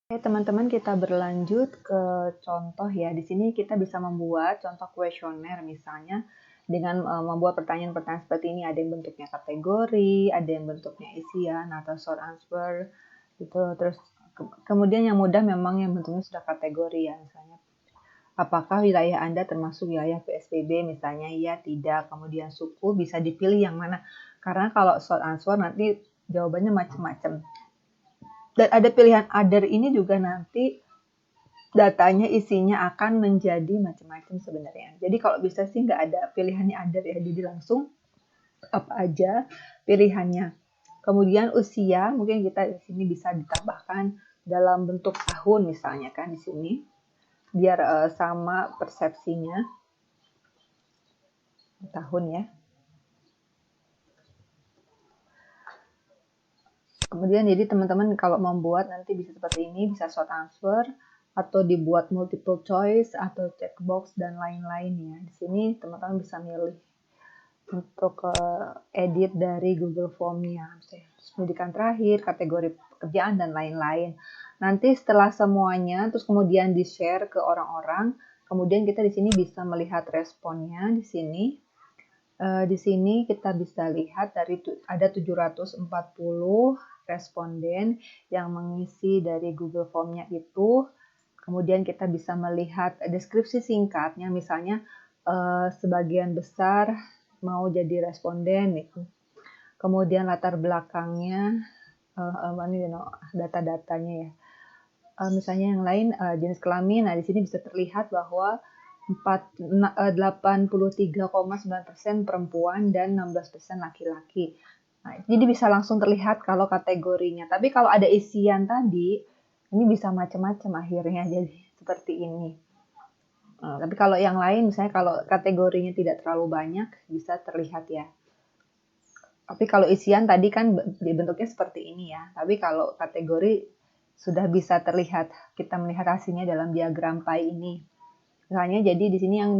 Oke, teman-teman, kita berlanjut ke contoh ya. Di sini kita bisa membuat contoh kuesioner misalnya dengan membuat pertanyaan-pertanyaan seperti ini. Ada yang bentuknya kategori, ada yang bentuknya isian atau short answer gitu. Terus kemudian yang mudah memang yang bentuknya sudah kategori ya, misalnya apakah wilayah Anda termasuk wilayah PSBB misalnya, iya, tidak. Kemudian suku bisa dipilih yang mana. Karena kalau short answer nanti jawabannya macam-macam. Dan ada pilihan other ini juga nanti datanya isinya akan menjadi macam-macam sebenarnya. Jadi kalau bisa sih nggak ada pilihannya other ya, jadi langsung apa aja pilihannya. Kemudian usia mungkin kita di sini bisa ditambahkan dalam bentuk tahun misalnya kan di sini biar sama persepsinya tahun ya. Kemudian jadi teman-teman kalau membuat nanti bisa seperti ini, bisa short answer atau dibuat multiple choice atau checkbox dan lain-lain ya. Di sini teman-teman bisa milih untuk edit dari Google Form-nya, pendidikan terakhir, kategori pekerjaan dan lain-lain. Nanti setelah semuanya terus kemudian di-share ke orang-orang, kemudian kita di sini bisa melihat responnya di sini. Di sini kita bisa lihat dari ada 740 responden yang mengisi dari Google Form-nya itu. Kemudian kita bisa melihat deskripsi singkatnya, misalnya sebagian besar mau jadi responden itu. Kemudian latar belakangnya, data-datanya ya. Misalnya yang lain jenis kelamin, nah di sini bisa terlihat bahwa 83,9% perempuan dan 16% laki-laki. Nah, jadi bisa langsung terlihat kalau kategorinya. Tapi kalau ada isian tadi, ini bisa macam-macam akhirnya jadi seperti ini. Tapi kalau yang lain, misalnya kalau kategorinya tidak terlalu banyak, bisa terlihat ya. Tapi kalau isian tadi kan bentuknya seperti ini ya. Tapi kalau kategori sudah bisa terlihat, kita melihat hasilnya dalam diagram pie ini. Misalnya jadi di sini yang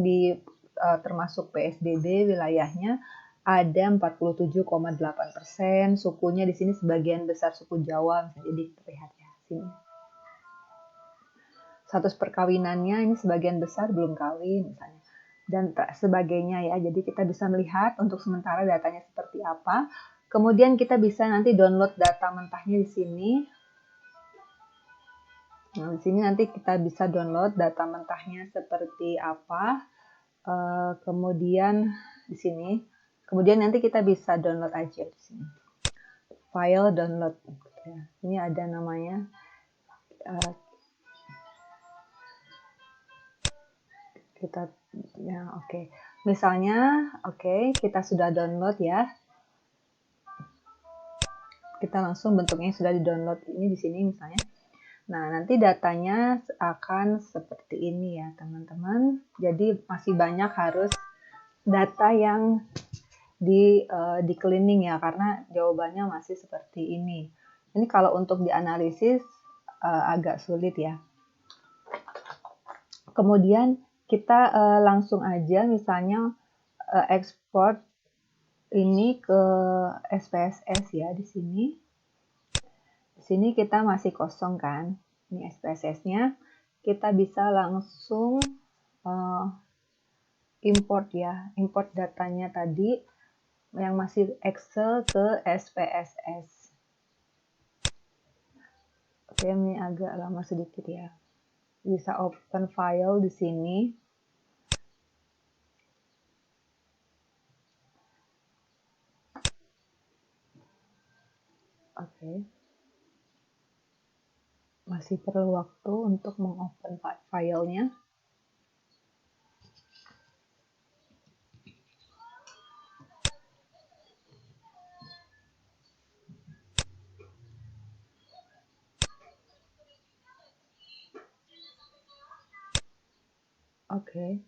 termasuk PSBB wilayahnya ada 47,8%, sukunya di sini sebagian besar suku Jawa, jadi terlihat ya sini. Status perkawinannya ini sebagian besar belum kawin misalnya dan sebagainya ya. Jadi kita bisa melihat untuk sementara datanya seperti apa. Kemudian kita bisa nanti download data mentahnya di sini. Nah, di sini nanti kita bisa download data mentahnya seperti apa. Kemudian di sini, kemudian nanti kita bisa download aja di sini. File download. Ini ada namanya. Kita ya oke. Misalnya, oke, kita sudah download ya. Kita langsung bentuknya sudah di-download ini di sini misalnya. Nah, nanti datanya akan seperti ini ya, teman-teman. Jadi masih banyak harus data yang di cleaning ya, karena jawabannya masih seperti ini. Ini kalau untuk dianalisis agak sulit ya. Kemudian kita langsung aja misalnya ekspor ini ke SPSS ya di sini. Di sini kita masih kosong kan, ini SPSS-nya. Kita bisa langsung import ya, import datanya tadi yang masih Excel ke SPSS. Oke, ini agak lama sedikit ya. Bisa open file di sini. Oke. Masih perlu waktu untuk mengopen filenya. Oke.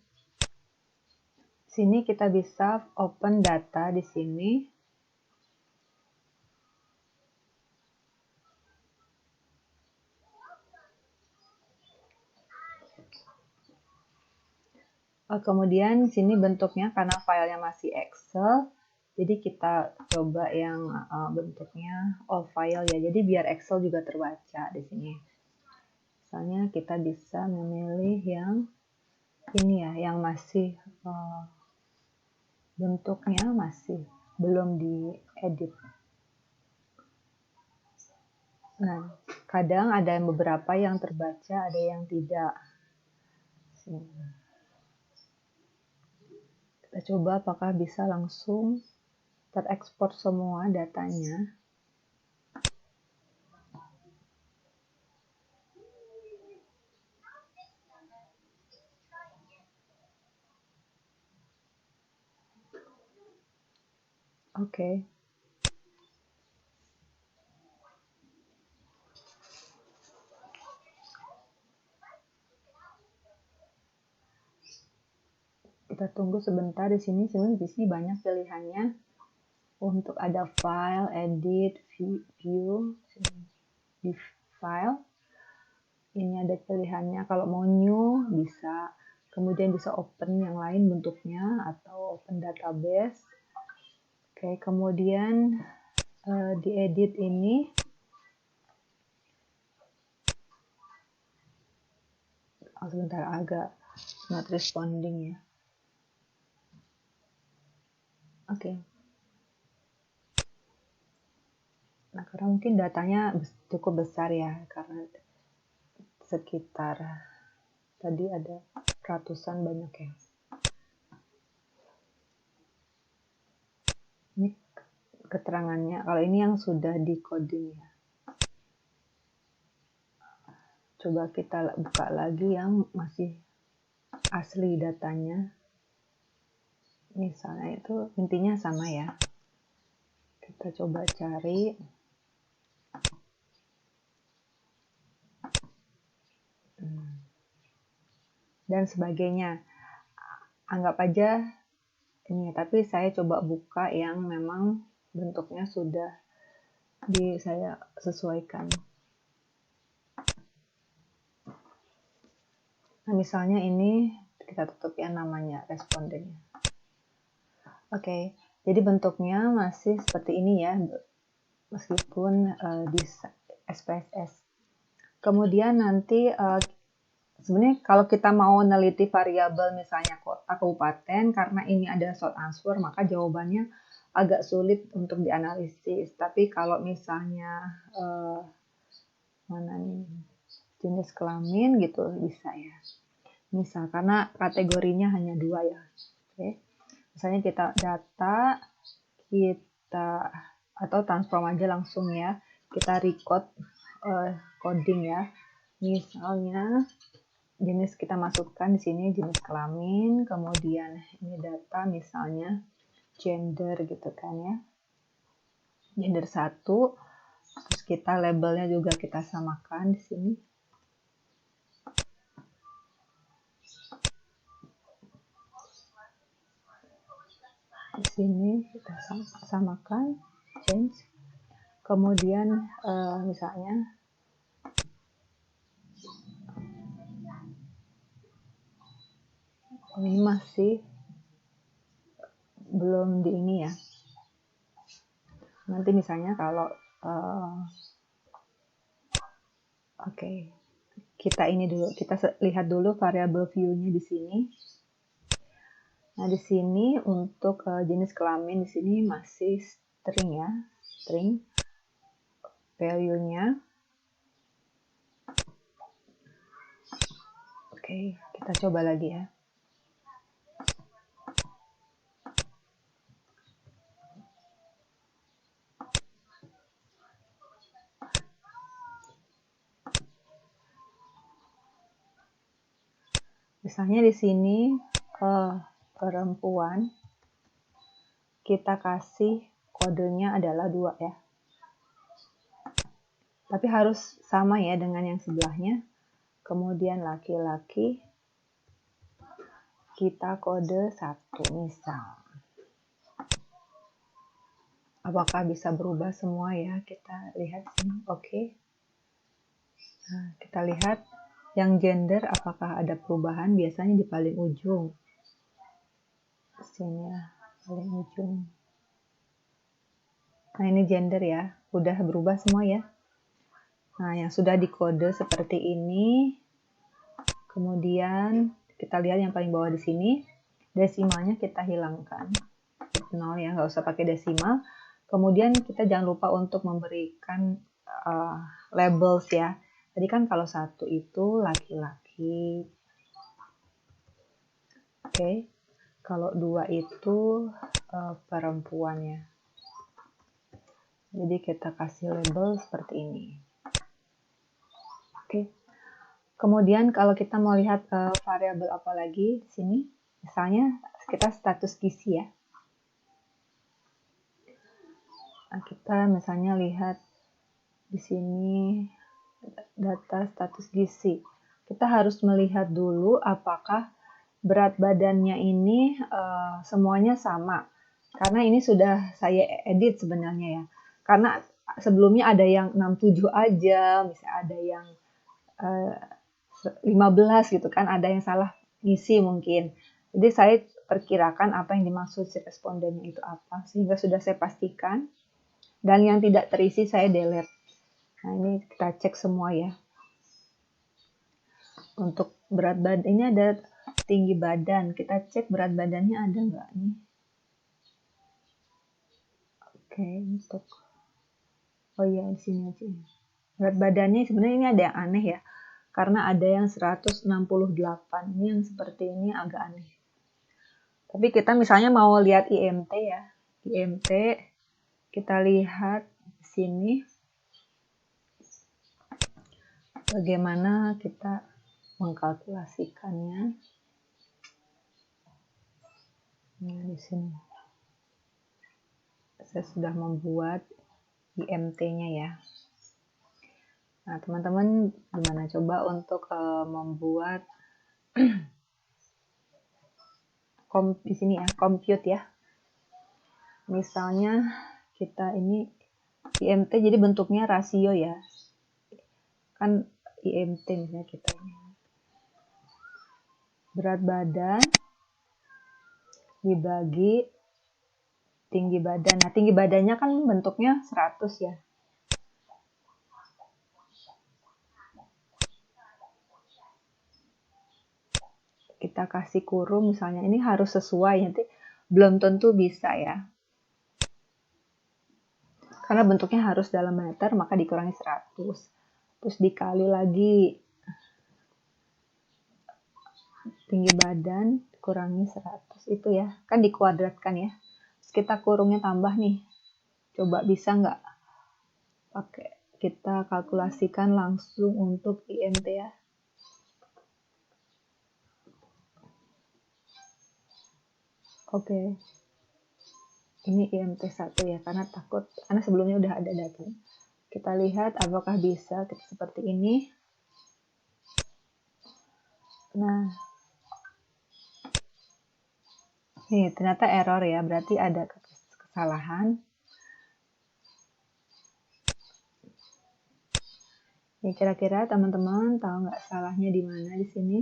Sini kita bisa open data di sini. Kemudian sini bentuknya karena filenya masih Excel, jadi kita coba yang bentuknya all file ya. Jadi biar Excel juga terbaca di sini. Misalnya kita bisa memilih yang ini ya, yang masih bentuknya masih belum diedit. Nah, kadang ada beberapa yang terbaca, ada yang tidak. Kita coba apakah bisa langsung terekspor semua datanya. Oke. Kita tunggu sebentar. Di sini sebenarnya banyak pilihannya. Untuk ada file, edit, view, di file. Ini ada pilihannya. Kalau mau new bisa, kemudian bisa open yang lain bentuknya atau open database. Oke, kemudian diedit ini sebentar, agak not responding ya. Oke. Nah, karena mungkin datanya cukup besar ya, karena sekitar tadi ada ratusan, banyak ya. Ini keterangannya, kalau ini yang sudah di coding ya. Coba kita buka lagi yang masih asli datanya. Misalnya itu intinya sama ya. Kita coba cari. Dan sebagainya. Anggap aja ini, tapi saya coba buka yang memang bentuknya sudah saya sesuaikan. Nah, misalnya ini kita tutup ya namanya respondennya. Oke, jadi bentuknya masih seperti ini ya, meskipun di SPSS. Kemudian nanti sebenarnya kalau kita mau neliti variabel misalnya kota, kabupaten, karena ini ada short answer, maka jawabannya agak sulit untuk dianalisis. Tapi kalau misalnya mana nih, jenis kelamin gitu bisa ya. Misal karena kategorinya hanya 2 ya. Oke. Misalnya kita data, kita atau transform aja langsung ya. Kita record coding ya. Misalnya jenis kita masukkan di sini jenis kelamin, kemudian ini data misalnya gender gitu kan ya. Gender 1, terus kita labelnya juga kita samakan di sini. Di sini kita samakan, change. Kemudian misalnya ini masih belum di ini ya. Nanti misalnya kalau oke, kita ini dulu, kita lihat dulu variabel view-nya di sini. Nah, di sini untuk jenis kelamin di sini masih string ya, string. Value-nya. Oke, kita coba lagi ya. Misalnya di sini perempuan, kita kasih kodenya adalah 2 ya. Tapi harus sama ya dengan yang sebelahnya. Kemudian laki-laki, kita kode 1 misal. Apakah bisa berubah semua ya? Kita lihat sini. Oke. Nah, kita lihat yang gender apakah ada perubahan, biasanya di paling ujung. Sini ya, paling ujung. Nah, ini gender ya, udah berubah semua ya. Nah, yang sudah dikode seperti ini. Kemudian kita lihat yang paling bawah di sini. Desimalnya kita hilangkan. 0 ya, nggak usah pakai desimal. Kemudian kita jangan lupa untuk memberikan labels ya. Tadi kan kalau 1 itu laki-laki. Oke. Kalau 2 itu perempuan ya. Jadi kita kasih label seperti ini. Oke. Kemudian kalau kita mau lihat variabel apa lagi di sini, misalnya kita status gizi ya. Nah, kita misalnya lihat di sini data status gizi. Kita harus melihat dulu apakah berat badannya ini semuanya sama. Karena ini sudah saya edit sebenarnya ya. Karena sebelumnya ada yang 67 aja, misalnya ada yang 15 gitu kan, ada yang salah ngisi mungkin. Jadi saya perkirakan apa yang dimaksud si respondennya itu apa, sehingga sudah saya pastikan. Dan yang tidak terisi saya delete. Nah, ini kita cek semua ya. Untuk berat badan, ini ada tinggi badan. Kita cek berat badannya ada nggak nih. Oke, untuk oh iya, di sini aja. Berat badannya sebenarnya ini ada yang aneh ya. Karena ada yang 168. Ini yang seperti ini agak aneh. Tapi kita misalnya mau lihat IMT ya. IMT kita lihat di sini bagaimana kita mengkalkulasikannya. Nah, di sini saya sudah membuat IMT-nya ya. Nah, teman-teman gimana coba untuk membuat di sini ya, compute ya. Misalnya kita ini IMT jadi bentuknya rasio ya. Kan IMT misalnya kita ini. Berat badan dibagi tinggi badan. Nah, tinggi badannya kan bentuknya 100 ya. Kita kasih kurung misalnya, ini harus sesuai, nanti belum tentu bisa ya. Karena bentuknya harus dalam meter, maka dikurangi 100. Terus dikali lagi tinggi badan, kurangi 100. Itu ya, kan dikuadratkan ya. Terus kita kurungnya tambah nih. Coba bisa nggak? Pakai kita kalkulasikan langsung untuk IMT ya. Oke. Ini IMT 1 ya, karena sebelumnya udah ada datanya. Kita lihat apakah bisa seperti ini. Nah, nih ternyata error ya, berarti ada kesalahan. Ya, kira-kira teman-teman tahu nggak salahnya di mana di sini?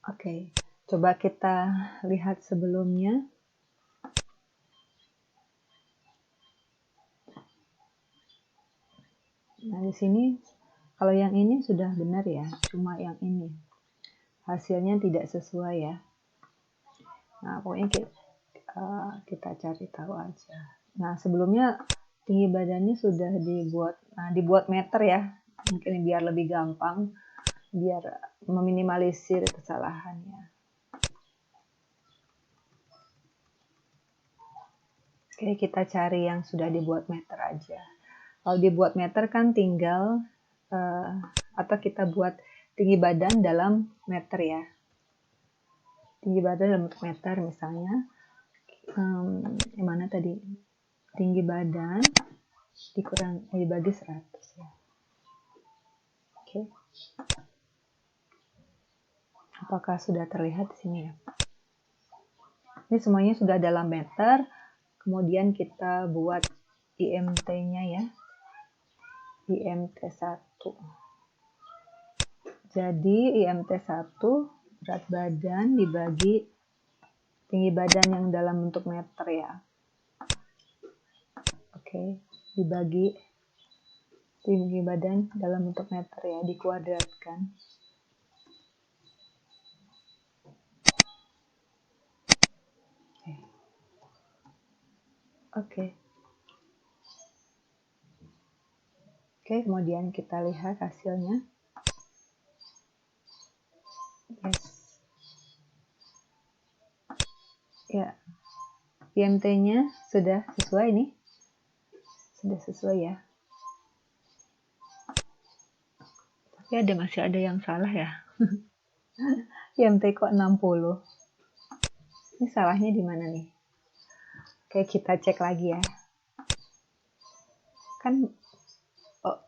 Oke, coba kita lihat sebelumnya. Nah, di sini kalau yang ini sudah benar ya, cuma yang ini hasilnya tidak sesuai ya. Nah, pokoknya kita cari tahu aja. Nah, sebelumnya tinggi badannya sudah dibuat meter ya, mungkin biar lebih gampang, biar meminimalisir kesalahannya. Oke, kita cari yang sudah dibuat meter aja. Kalau dibuat meter kan tinggal atau kita buat tinggi badan dalam meter ya. Tinggi badan dalam meter misalnya. Yang mana tadi? Tinggi badan dibagi 100 ya. Oke. Apakah sudah terlihat di sini ya? Ini semuanya sudah dalam meter. Kemudian kita buat IMT-nya ya. IMT1. Jadi IMT1 berat badan dibagi tinggi badan yang dalam bentuk meter ya. Oke, dibagi tinggi badan dalam bentuk meter ya, dikuadratkan. Oke. Oke, kemudian kita lihat hasilnya. Yes. Ya, IMT-nya sudah sesuai nih. Sudah sesuai ya. Tapi masih ada yang salah ya. IMT kok 60. Ini salahnya di mana nih? Oke, kita cek lagi ya. Kan, oh,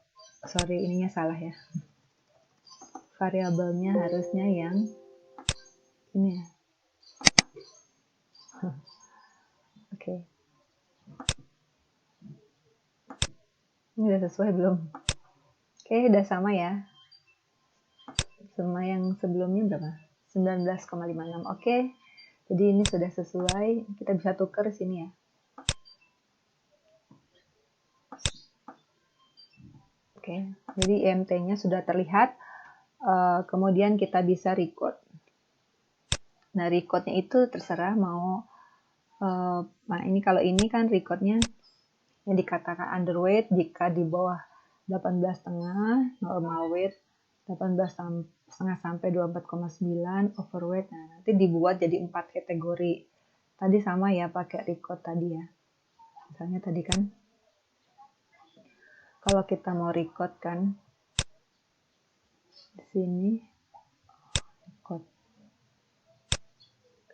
sorry, ininya salah ya. Variabelnya harusnya yang ini ya. Oke. Ini udah sesuai belum? Oke, udah sama ya. Sama yang sebelumnya berapa? 19,56. Oke. Jadi ini sudah sesuai. Kita bisa tukar sini ya. Oke. Jadi IMT-nya sudah terlihat. Kemudian kita bisa record. Nah, recordnya itu terserah mau. Nah, ini kalau ini kan recordnya yang dikatakan underweight jika di bawah 18,5, normal weight 18,5 sampai 24,9, overweight. Nah, nanti dibuat jadi 4 kategori. Tadi sama ya pakai record tadi ya. Misalnya tadi kan kalau kita mau record kan di sini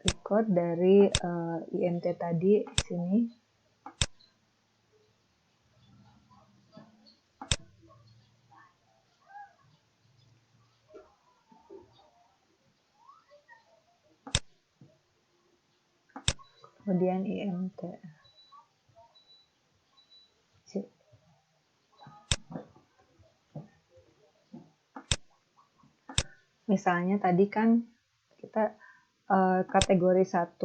record dari IMT tadi di sini. Kemudian IMT. Misalnya tadi kan kita kategori 1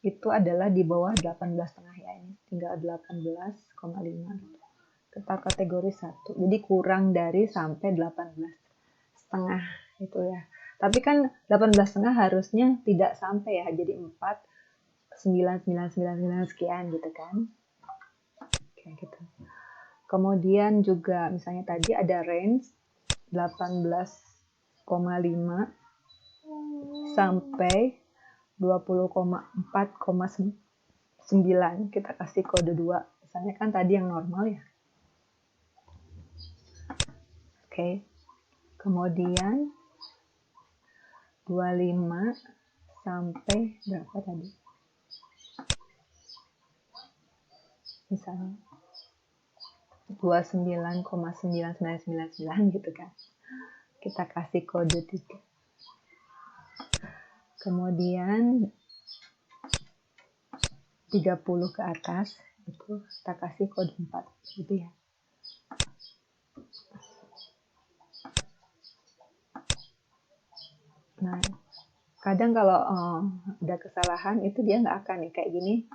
itu adalah di bawah 18,5 ya, ini tinggal 18,5. Kita kategori 1. Jadi kurang dari sampai 18,5 itu ya. Tapi kan 18,5 harusnya tidak sampai ya, jadi 4 9 9 9 9 sekian gitu kan. Kayak gitu. Kemudian juga misalnya tadi ada range 18,5 sampai 20,4,9. Kita kasih kode 2. Misalnya kan tadi yang normal ya. Oke. Kemudian 25 sampai berapa tadi? Misalnya 29,99999 gitu kan. Kita kasih kode 3. Kemudian 30 ke atas itu kita kasih kode 4 gitu ya. Nah, kadang kalau ada kesalahan itu dia nggak akan nih kayak gini.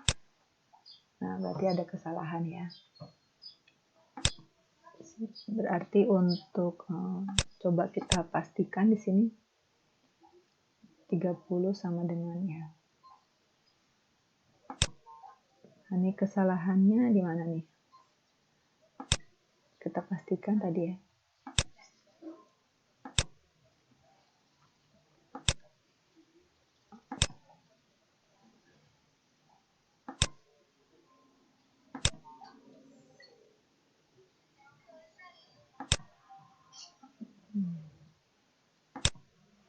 Nah, berarti ada kesalahan ya. Berarti untuk coba kita pastikan di sini 30 sama dengan ya. Nah, ini kesalahannya di mana nih? Kita pastikan tadi ya.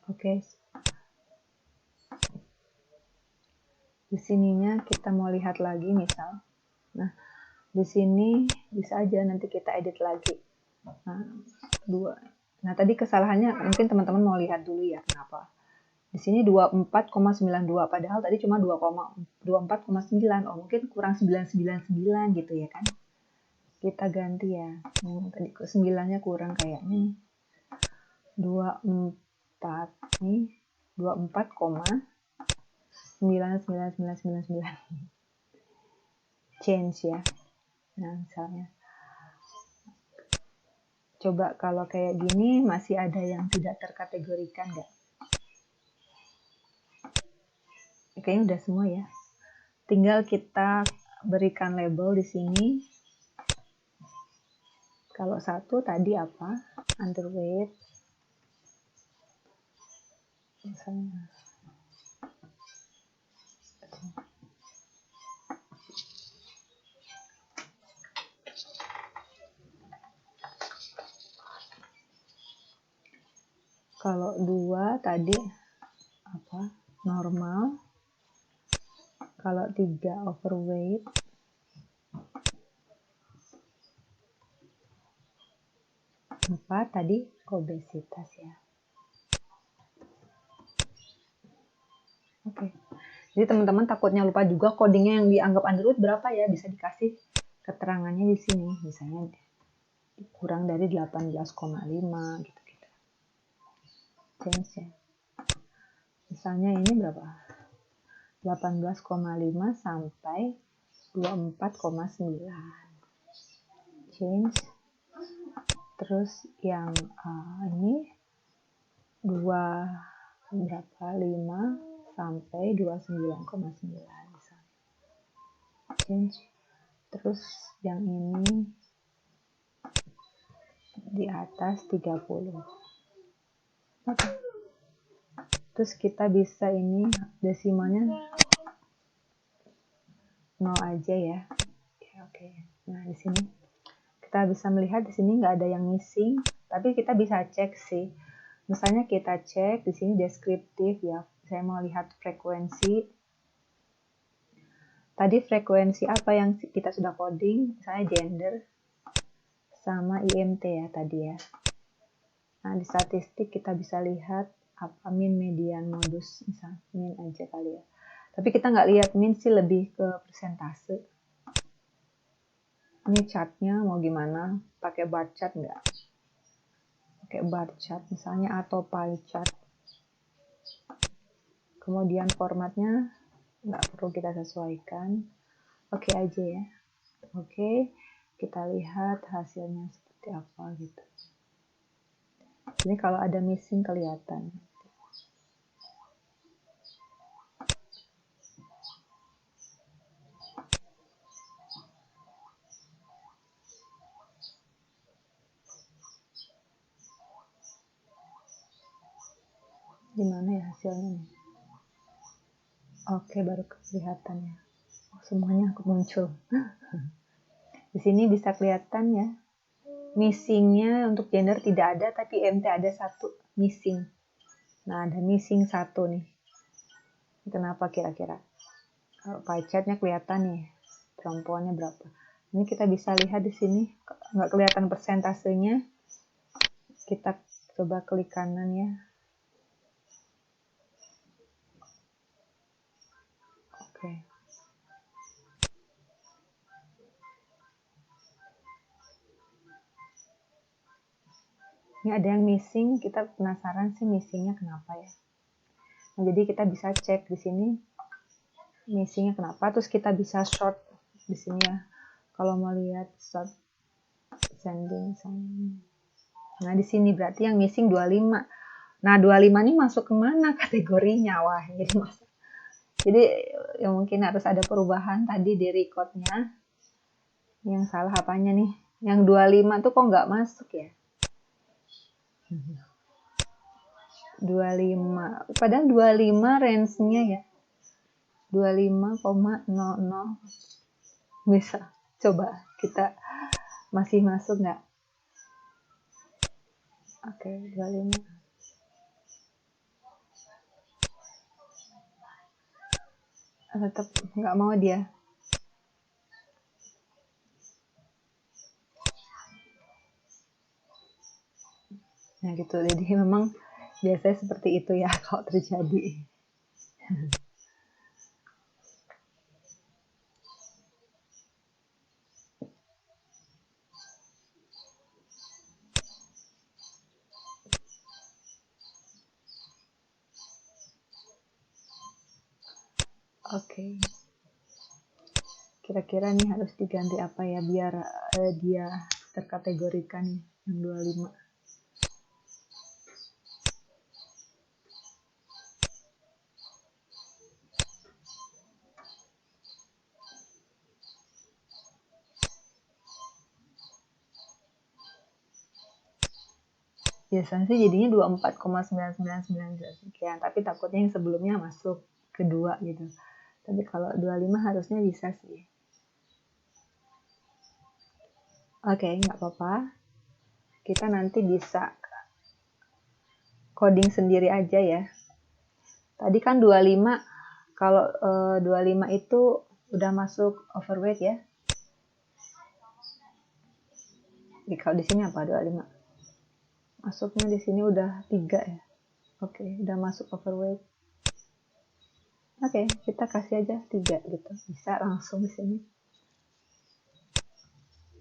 Oke. Di sininya kita mau lihat lagi misal. Nah, di sini bisa aja nanti kita edit lagi. Nah, 2. Nah, tadi kesalahannya mungkin teman-teman mau lihat dulu ya kenapa. Di sini 24,92 padahal tadi cuma 24,9. Oh, mungkin kurang 999 gitu ya kan. Kita ganti ya. Tadi 9-nya kurang kayaknya nih. 24 nih. 24,99999. Change ya. Nah, misalnya. Coba kalau kayak gini masih ada yang tidak terkategorikan nggak? Kayaknya udah semua ya. Tinggal kita berikan label di sini. Kalau satu tadi apa? Underweight. Misalnya. Kalau 2 tadi apa? Normal. Kalau 3 overweight. 4 tadi obesitas ya. Oke. Jadi teman-teman takutnya lupa juga codingnya yang dianggap underweight berapa ya, bisa dikasih keterangannya di sini. Misalnya kurang dari 18,5 gitu. Change ya. Misalnya ini berapa? 18,5 sampai 24,9. Change. Terus yang ini 2 berapa? 5 sampai 29,9 misalnya. Change. Terus yang ini di atas 30. Oke. Terus kita bisa ini desimalnya 0 aja ya. Oke. Nah, di sini kita bisa melihat di sini nggak ada yang missing, tapi kita bisa cek sih. Misalnya kita cek di sini deskriptif ya. Saya mau lihat frekuensi. Tadi frekuensi apa yang kita sudah coding? Misalnya gender sama IMT ya tadi ya. Nah, di statistik kita bisa lihat apa min, median, modus, misalnya min aja kali ya. Tapi kita nggak lihat min sih, lebih ke persentase. Ini chartnya mau gimana? Pakai bar chart nggak? Pakai bar chart misalnya atau pie chart. Kemudian formatnya nggak perlu kita sesuaikan. Oke aja ya. Oke, kita lihat hasilnya seperti apa gitu. Ini kalau ada missing kelihatan. Gimana ya hasilnya nih? Oke, baru kelihatan ya. Oh, semuanya muncul. Di sini bisa kelihatan ya. Missingnya untuk gender tidak ada, tapi MT ada 1 missing. Nah, ada missing 1 nih. Kenapa kira-kira? Kalau pie chartnya kelihatan nih, perempuannya berapa. Ini kita bisa lihat di sini, nggak kelihatan persentasenya. Kita coba klik kanan ya. Oke. Ini ada yang missing, kita penasaran sih missingnya kenapa ya. Nah, jadi kita bisa cek di sini missingnya kenapa, terus kita bisa short di sini ya. Kalau mau lihat short sending. Nah, di sini berarti yang missing 25. Nah, 25 ini masuk kemana kategorinya? Wah, jadi ya mungkin harus ada perubahan tadi di recordnya. Yang salah apanya nih? Yang 25 tuh kok nggak masuk ya? 25. Padahal 25 range-nya ya. 25,00. Bisa. Coba kita masih masuk nggak? Oke, 25. Tetap nggak mau dia. Nah gitu, jadi memang Biasanya seperti itu ya kalau terjadi. Oke. Kira-kira nih harus diganti apa ya biar dia terkategorikan yang 25. Biasanya sih jadinya 24,9999 sekian, tapi takutnya yang sebelumnya masuk kedua gitu. Tapi kalau 25 harusnya bisa sih. Oke, nggak apa-apa. Kita nanti bisa coding sendiri aja ya. Tadi kan 25, kalau 25 itu udah masuk overweight ya. Jadi kalau di sini apa 25? Masuknya di sini udah 3 ya. Oke, udah masuk overweight. Oke, kita kasih aja 3 gitu. Bisa langsung di sini.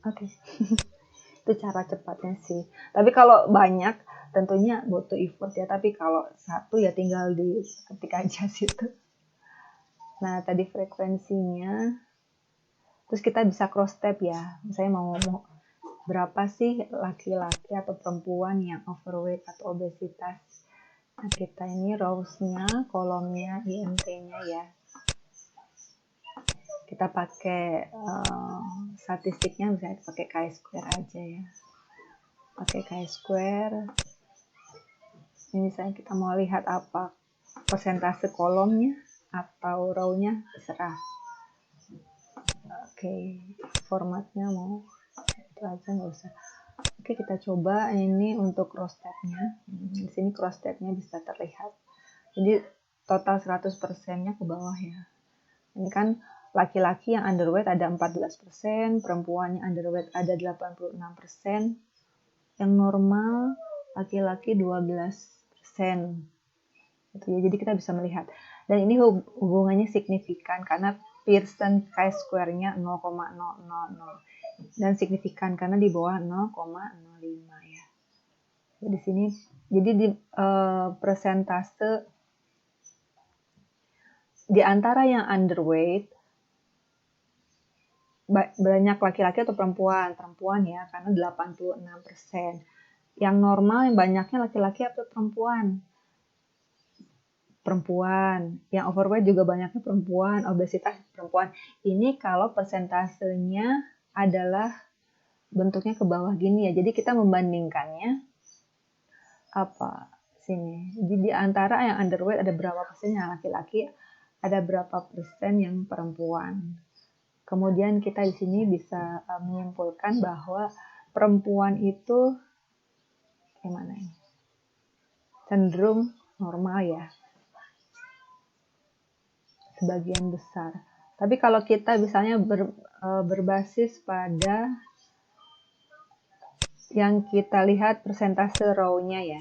Oke. Itu cara cepatnya sih. Tapi kalau banyak tentunya butuh effort ya. Tapi kalau satu ya tinggal diketik aja situ. Nah, tadi frekuensinya. Terus kita bisa cross tab ya. Misalnya mau ngomong berapa sih laki-laki atau perempuan yang overweight atau obesitas. Nah, kita ini rows-nya, kolomnya, IMT-nya ya. Kita pakai statistiknya misalnya pakai chi-square aja ya. Pakai chi-square. Ini misalnya kita mau lihat apa persentase kolomnya atau row-nya, terserah. Oke, formatnya mau itu aja nggak usah. Oke, kita coba ini untuk cross tab-nya. Di sini cross tab-nya bisa terlihat. Jadi total 100%-nya ke bawah ya. Ini kan laki-laki yang underweight ada 14%, perempuan yang underweight ada 86%, yang normal laki-laki 12%. Gitu ya. Jadi kita bisa melihat. Dan ini hubungannya signifikan karena Pearson chi-square-nya 0,000 dan signifikan karena di bawah 0,05 ya. Di sini jadi di persentase di antara yang underweight banyak laki-laki atau perempuan ya karena 86%. Yang normal yang banyaknya laki-laki atau perempuan, yang overweight juga banyaknya perempuan, obesitas perempuan. Ini kalau persentasenya adalah bentuknya ke bawah gini ya. Jadi kita membandingkannya apa sini. Jadi di antara yang underweight ada berapa persen yang laki-laki, ada berapa persen yang perempuan. Kemudian kita di sini bisa menyimpulkan bahwa perempuan itu gimana ini? Cenderung normal ya. Sebagian besar. Tapi kalau kita misalnya berbasis pada yang kita lihat persentase row-nya ya.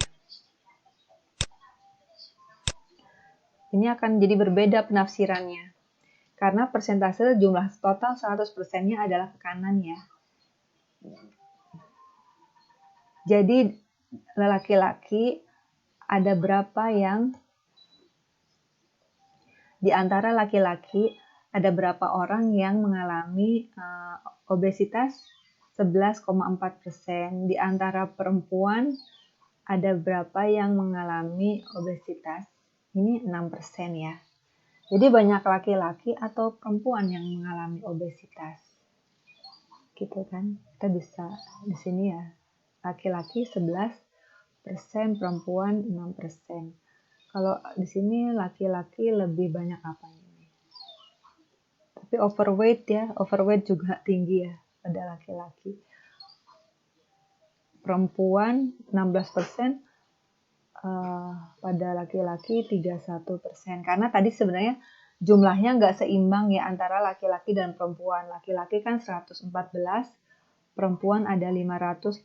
Ini akan jadi berbeda penafsirannya. Karena persentase jumlah total 100%-nya adalah ke kanan ya. Jadi laki-laki ada berapa yang di antara laki-laki ada berapa orang yang mengalami obesitas 11,4%. Di antara perempuan ada berapa yang mengalami obesitas? Ini 6% ya. Jadi banyak laki-laki atau perempuan yang mengalami obesitas. Gitu kan. Kita bisa di sini ya. Laki-laki 11%, perempuan 6%. Kalau di sini laki-laki lebih banyak apa ini? Tapi overweight ya, overweight juga tinggi ya pada laki-laki. Perempuan 16%, pada laki-laki 31%. Karena tadi sebenarnya jumlahnya nggak seimbang ya antara laki-laki dan perempuan. Laki-laki kan 114, perempuan ada 583.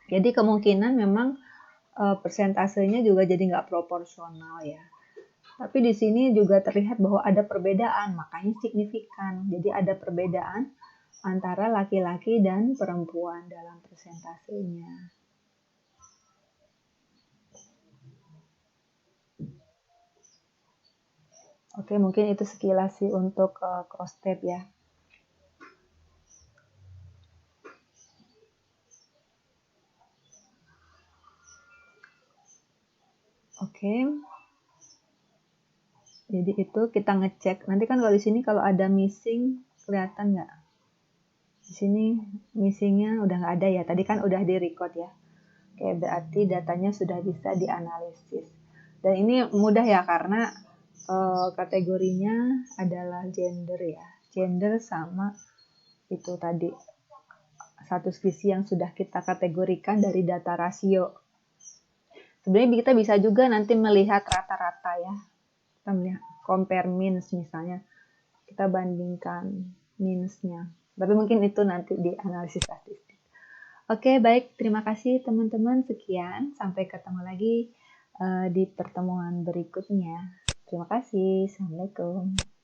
Jadi kemungkinan memang persentasenya juga jadi nggak proporsional ya. Tapi di sini juga terlihat bahwa ada perbedaan, makanya signifikan. Jadi ada perbedaan antara laki-laki dan perempuan dalam persentasenya. Oke, mungkin itu sekilas sih untuk cross tab ya. Oke. Jadi itu kita ngecek. Nanti kan kalau di sini kalau ada missing kelihatan nggak? Di sini missingnya udah nggak ada ya. Tadi kan udah di record ya. Oke, berarti datanya sudah bisa dianalisis. Dan ini mudah ya karena kategorinya adalah gender ya. Gender sama itu tadi satu spesies yang sudah kita kategorikan dari data rasio. Sebenarnya kita bisa juga nanti melihat rata-rata ya. Kita melihat compare means misalnya. Kita bandingkan means-nya. Tapi mungkin itu nanti di analisis statistik. Oke, baik. Terima kasih teman-teman. Sekian. Sampai ketemu lagi di pertemuan berikutnya. Terima kasih. Assalamualaikum.